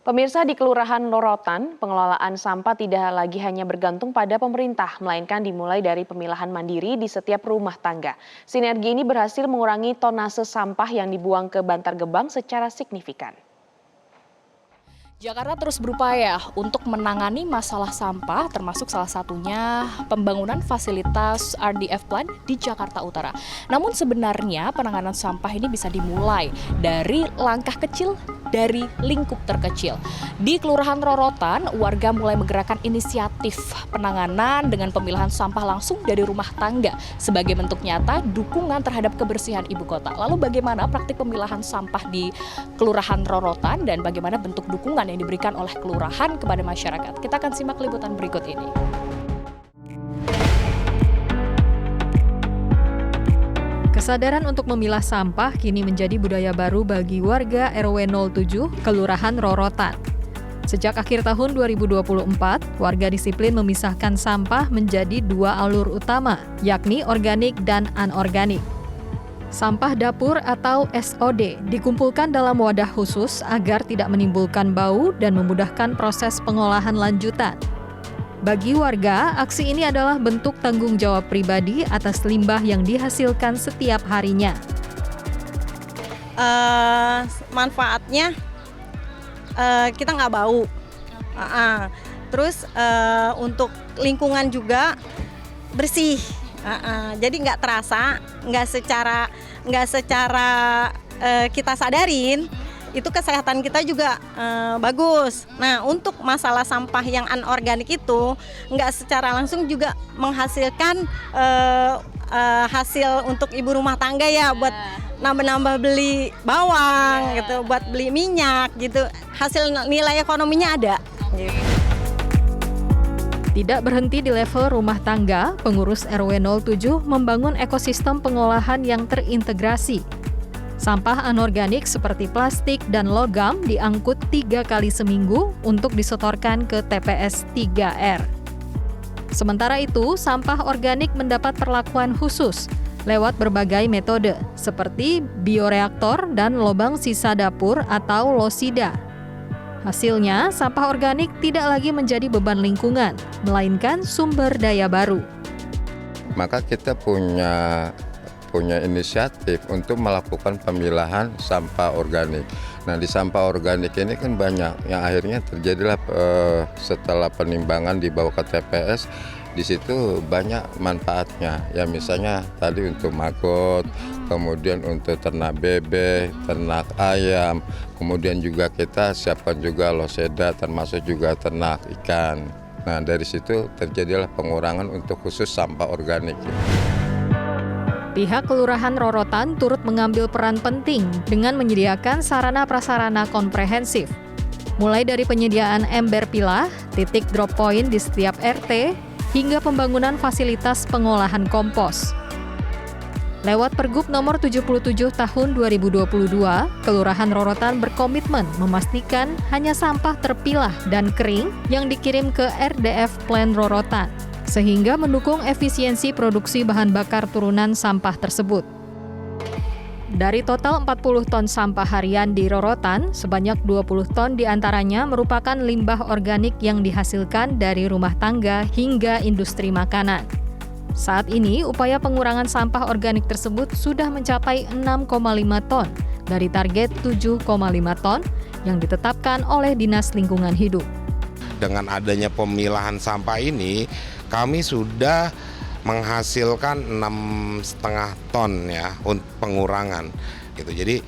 Pemirsa di Kelurahan Rorotan, pengelolaan sampah tidak lagi hanya bergantung pada pemerintah, melainkan dimulai dari pemilahan mandiri di setiap rumah tangga. Sinergi ini berhasil mengurangi tonase sampah yang dibuang ke Bantar Gebang secara signifikan. Jakarta terus berupaya untuk menangani masalah sampah, termasuk salah satunya pembangunan fasilitas RDF plant di Jakarta Utara. Namun sebenarnya penanganan sampah ini bisa dimulai dari langkah kecil, dari lingkup terkecil. Di Kelurahan Rorotan, warga mulai menggerakkan inisiatif penanganan dengan pemilahan sampah langsung dari rumah tangga sebagai bentuk nyata dukungan terhadap kebersihan ibu kota. Lalu bagaimana praktik pemilahan sampah di Kelurahan Rorotan dan bagaimana bentuk dukungan yang diberikan oleh kelurahan kepada masyarakat? Kita akan simak liputan berikut ini. Kesadaran untuk memilah sampah kini menjadi budaya baru bagi warga RW 07 Kelurahan Rorotan. Sejak akhir tahun 2024, warga disiplin memisahkan sampah menjadi dua alur utama, yakni organik dan anorganik. Sampah dapur atau SOD dikumpulkan dalam wadah khusus agar tidak menimbulkan bau dan memudahkan proses pengolahan lanjutan. Bagi warga, aksi ini adalah bentuk tanggung jawab pribadi atas limbah yang dihasilkan setiap harinya. Manfaatnya kita nggak bau. Terus untuk lingkungan juga bersih. Jadi nggak terasa, nggak secara kita sadarin, itu kesehatan kita juga bagus. Nah, untuk masalah sampah yang anorganik itu nggak secara langsung juga menghasilkan hasil untuk ibu rumah tangga ya, buat nambah-nambah beli bawang gitu, buat beli minyak gitu. Hasil nilai ekonominya ada. Gitu. Tidak berhenti di level rumah tangga, pengurus RW 07 membangun ekosistem pengolahan yang terintegrasi. Sampah anorganik seperti plastik dan logam diangkut 3 kali seminggu untuk disetorkan ke TPS 3R. Sementara itu, sampah organik mendapat perlakuan khusus lewat berbagai metode, seperti bioreaktor dan lobang sisa dapur atau losida. Hasilnya, sampah organik tidak lagi menjadi beban lingkungan, melainkan sumber daya baru. Maka kita punya inisiatif untuk melakukan pemilahan sampah organik. Nah, di sampah organik ini kan banyak yang akhirnya terjadilah setelah penimbangan dibawa ke TPS, di situ banyak manfaatnya. Ya misalnya tadi untuk maggot, kemudian untuk ternak bebek, ternak ayam, kemudian juga kita siapkan juga loseda termasuk juga ternak ikan. Nah, dari situ terjadilah pengurangan untuk khusus sampah organik. Pihak Kelurahan Rorotan turut mengambil peran penting dengan menyediakan sarana-prasarana komprehensif. Mulai dari penyediaan ember pilah, titik drop point di setiap RT, hingga pembangunan fasilitas pengolahan kompos. Lewat Pergub nomor 77 tahun 2022, Kelurahan Rorotan berkomitmen memastikan hanya sampah terpilah dan kering yang dikirim ke RDF Plant Rorotan, sehingga mendukung efisiensi produksi bahan bakar turunan sampah tersebut. Dari total 40 ton sampah harian di Rorotan, sebanyak 20 ton diantaranya merupakan limbah organik yang dihasilkan dari rumah tangga hingga industri makanan. Saat ini, upaya pengurangan sampah organik tersebut sudah mencapai 6,5 ton dari target 7,5 ton yang ditetapkan oleh Dinas Lingkungan Hidup. Dengan adanya pemilahan sampah ini, kami sudah menghasilkan 6,5 ton ya untuk pengurangan gitu. Jadi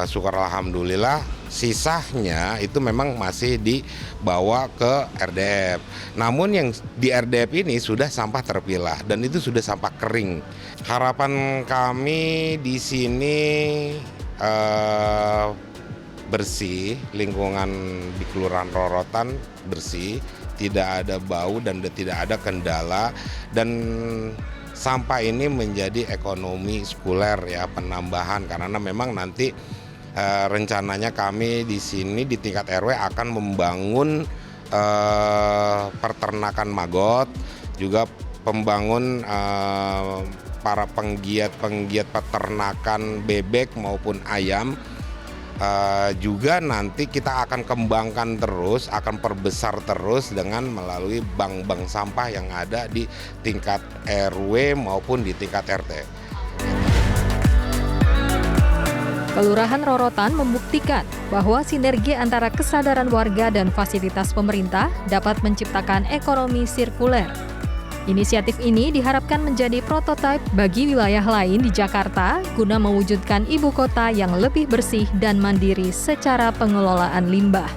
syukur alhamdulillah sisanya itu memang masih dibawa ke RDF. Namun yang di RDF ini sudah sampah terpilah dan itu sudah sampah kering. Harapan kami di sini bersih, lingkungan di Kelurahan Rorotan bersih, tidak ada bau dan tidak ada kendala, dan sampah ini menjadi ekonomi sekuler ya, penambahan, karena memang nanti rencananya kami di sini di tingkat RW akan membangun peternakan maggot, juga pembangun para penggiat peternakan bebek maupun ayam juga nanti kita akan kembangkan terus, akan perbesar terus dengan melalui bank-bank sampah yang ada di tingkat RW maupun di tingkat RT. Kelurahan Rorotan membuktikan bahwa sinergi antara kesadaran warga dan fasilitas pemerintah dapat menciptakan ekonomi sirkuler. Inisiatif ini diharapkan menjadi prototipe bagi wilayah lain di Jakarta guna mewujudkan ibu kota yang lebih bersih dan mandiri secara pengelolaan limbah.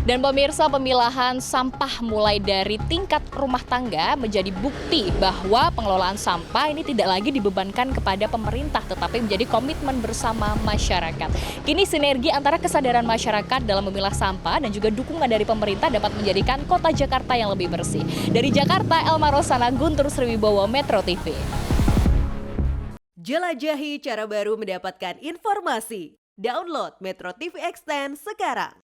Dan pemirsa, pemilahan sampah mulai dari tingkat rumah tangga menjadi bukti bahwa pengelolaan sampah ini tidak lagi dibebankan kepada pemerintah tetapi menjadi komitmen bersama masyarakat. Kini sinergi antara kesadaran masyarakat dalam memilah sampah dan juga dukungan dari pemerintah dapat menjadikan kota Jakarta yang lebih bersih. Dari Jakarta, Elma Rosana, Guntur Sriwibowo, Metro TV. Jelajahi cara baru mendapatkan informasi. Download Metro TV Extend sekarang.